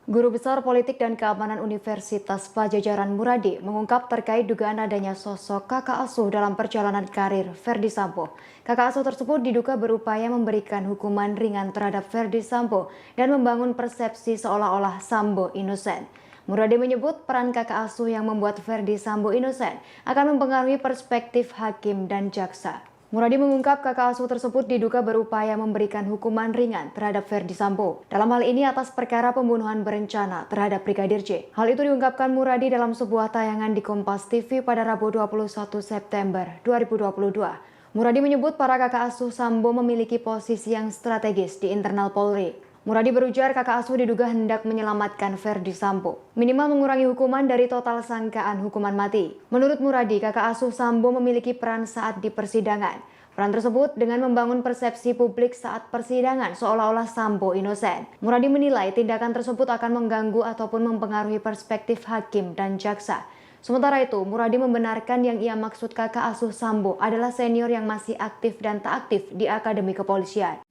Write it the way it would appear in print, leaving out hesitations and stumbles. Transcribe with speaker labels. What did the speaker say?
Speaker 1: Guru Besar Politik dan Keamanan Universitas Pajajaran Muradi mengungkap terkait dugaan adanya sosok kakak asuh dalam perjalanan karir Verdi Sambo. Kakak asuh tersebut diduga berupaya memberikan hukuman ringan terhadap Verdi Sambo dan membangun persepsi seolah-olah Sambo inosen. Muradi menyebut peran kakak asuh yang membuat Verdi Sambo inosen akan mempengaruhi perspektif hakim dan jaksa. Muradi mengungkap kakak asuh tersebut diduga berupaya memberikan hukuman ringan terhadap Verdi Sambo. Dalam hal ini atas perkara pembunuhan berencana terhadap Brigadir J. Hal itu diungkapkan Muradi dalam sebuah tayangan di Kompas TV pada Rabu 21 September 2022. Muradi menyebut para kakak asuh Sambo memiliki posisi yang strategis di internal Polri. Muradi berujar kakak asuh diduga hendak menyelamatkan Verdi Sambo, minimal mengurangi hukuman dari total sangkaan hukuman mati. Menurut Muradi, kakak asuh Sambo memiliki peran saat di persidangan. Peran tersebut dengan membangun persepsi publik saat persidangan seolah-olah Sambo inosen. Muradi menilai tindakan tersebut akan mengganggu ataupun mempengaruhi perspektif hakim dan jaksa. Sementara itu, Muradi membenarkan yang ia maksud kakak asuh Sambo adalah senior yang masih aktif dan tak aktif di Akademi Kepolisian.